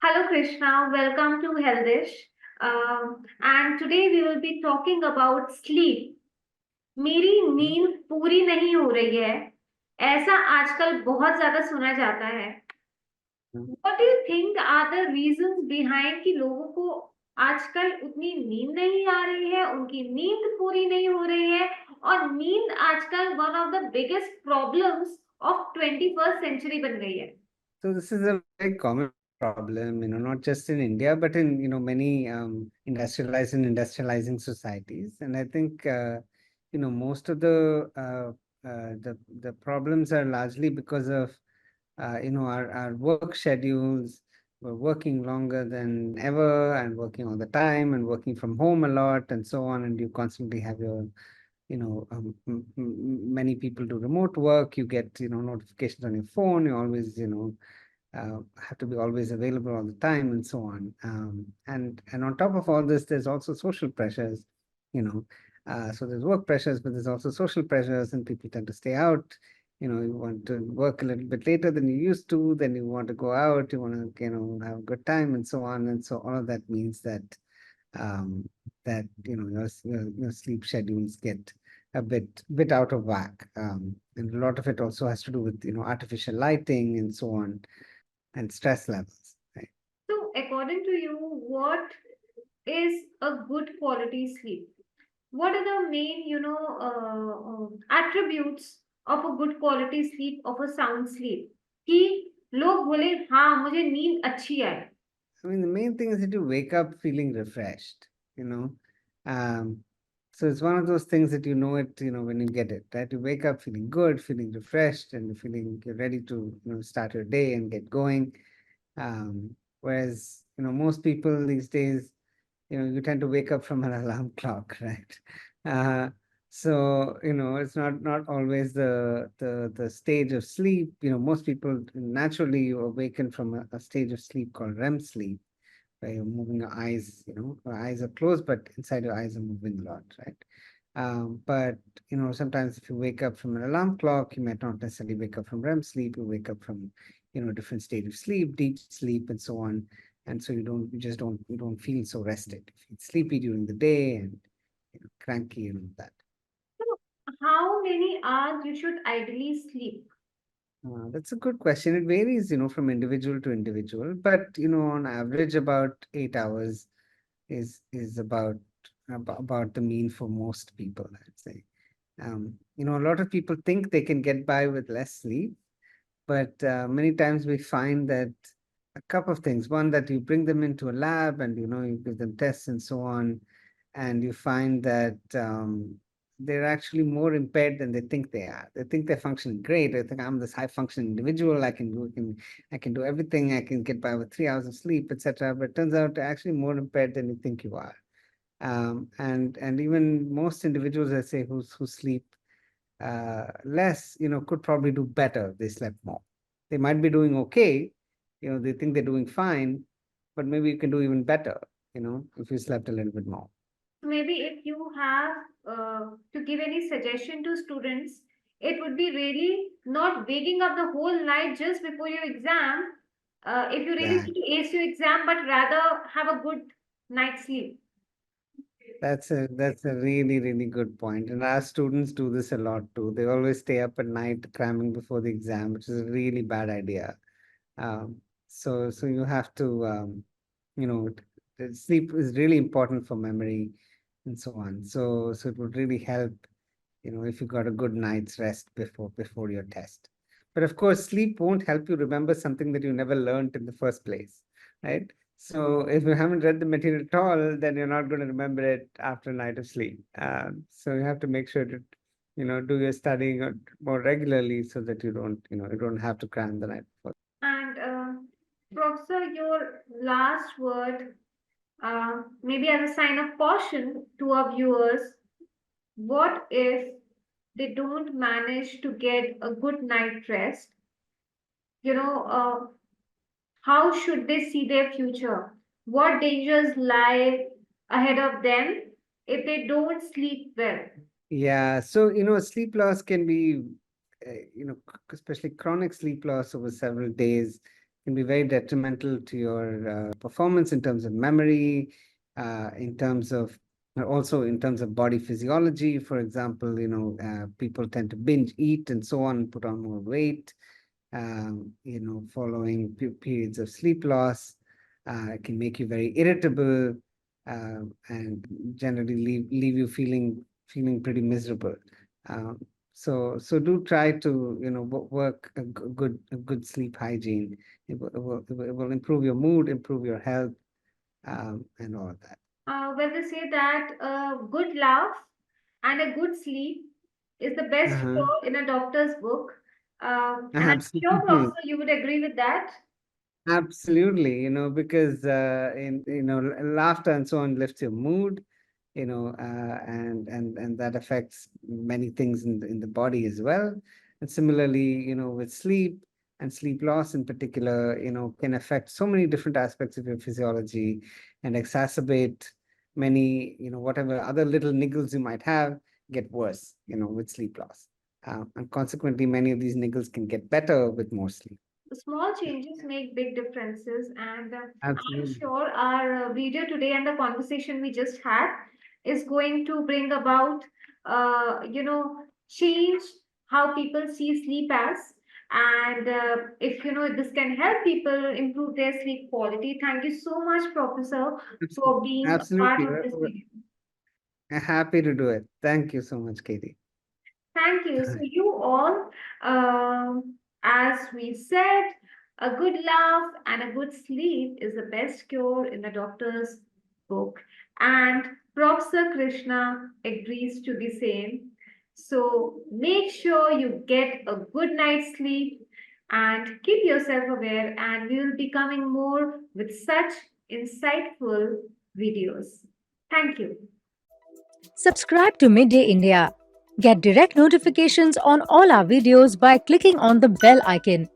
Hello Krishna, welcome to Healthish. And today we will be talking about sleep. मेरी Mhm. नींद पूरी नहीं हो रही है, ऐसा आजकल बहुत ज्यादा सुना जाता है। What do you think are the reasons behind कि लोगों को आजकल उतनी नींद नहीं आ रही है, उनकी नींद पूरी नहीं हो रही है, और नींद आजकल one of the biggest problems of 21st century बन गई है। So this is a very common problem, not just in India, but in, many industrialized and industrializing societies. And I think, most of the problems are largely because of, our work schedules. We're working longer than ever and working all the time and working from home a lot and so on. And you constantly have your many people do remote work. You get, notifications on your phone. You always, have to be always available all the time and so on. And on top of all this, there's also social pressures, you know. So there's work pressures, but there's also social pressures, and people tend to stay out. You want to work a little bit later than you used to, then you want to go out, you want to, have a good time and so on. And so all of that means um, that your sleep schedules get a bit out of whack, and a lot of it also has to do with artificial lighting and so on, and stress levels, right? So, according to you, what is a good quality sleep? What are the main, attributes of a good quality sleep, of a sound sleep? कि लोग बोले हाँ मुझे नींद अच्छी आए। I mean, the main thing is that you wake up feeling refreshed, you know. Um, so it's one of those things that when you get it, right? You wake up feeling good, feeling refreshed, and you're ready to, start your day and get going. Whereas, most people these days, you tend to wake up from an alarm clock, right? Uh, so, it's not always the stage of sleep. Most people naturally you awaken from a stage of sleep called REM sleep, where you're moving your eyes, your eyes are closed, but inside your eyes are moving a lot, right? But sometimes if you wake up from an alarm clock, you might not necessarily wake up from REM sleep. You wake up from, different state of sleep, deep sleep, and so on. And so you don't feel so rested. You feel sleepy during the day and cranky and all that. So, how many hours you should ideally sleep? That's a good question. It varies, from individual to individual, but on average, about 8 hours is about the mean for most people, I'd say. A lot of people think they can get by with less sleep, but many times we find that a couple of things. One, that you bring them into a lab and you give them tests and so on, and you find that they're actually more impaired than they think they are. They think they're functioning great. They think I'm this high functioning individual. I can do everything. I can get by with 3 hours of sleep, etc. But it turns out they're actually more impaired than you think you are. And even most individuals, I say, who sleep less, could probably do better if they slept more. They might be doing okay, they think they're doing fine, but maybe you can do even better, if you slept a little bit more. Maybe if you have to give any suggestion to students, it would be really not waking up the whole night just before your exam. If you really Yeah, need to ace your exam, but rather have a good night's sleep. that's a really, really good point. And our students do this a lot too. They always stay up at night cramming before the exam, which is a really bad idea. So you have to, you know, sleep is really important for memory and so on. So it would really help, if you got a good night's rest before your test. But of course, sleep won't help you remember something that you never learned in the first place, right? So if you haven't read the material at all, then you're not going to remember it after a night of sleep. So you have to make sure to, do your studying more regularly so that you don't have to cram the night before. And Professor, your last word, maybe as a sign of caution to our viewers, what if they don't manage to get a good night rest? You know, how should they see their future? What dangers lie ahead of them if they don't sleep well? Yeah, so sleep loss can be, especially chronic sleep loss over several days can be very detrimental to your performance in terms of memory, in terms of also in terms of body physiology. For example, people tend to binge eat and so on, put on more weight. Following periods of sleep loss, it can make you very irritable, and generally leave you feeling pretty miserable. Um, so do try to work a good sleep hygiene. It will improve your mood, improve your health, and all of that. Well, they say that a good laugh and a good sleep is the best Uh-huh. cure in a doctor's book. And I'm sure, Absolutely. Professor, you would agree with that. Absolutely, because laughter and so on lifts your mood, and that affects many things in the body as well. And similarly, with sleep and sleep loss in particular, can affect so many different aspects of your physiology and exacerbate many, whatever other little niggles you might have get worse, with sleep loss. And consequently, many of these niggles can get better with more sleep. Small changes make big differences, and I'm Absolutely. sure our video today and the conversation we just had is going to bring about, change how people see sleep as. And if this can help people improve their sleep quality, thank you so much, Professor, for being a part Absolutely. of this video. Happy to do it. Thank you so much, Katie. Thank you. So, you all, as we said, a good laugh and a good sleep is the best cure in the doctor's book. And Professor Krishna agrees to the same. So, make sure you get a good night's sleep and keep yourself aware. And we will be coming more with such insightful videos. Thank you. Subscribe to Midday India. Get direct notifications on all our videos by clicking on the bell icon.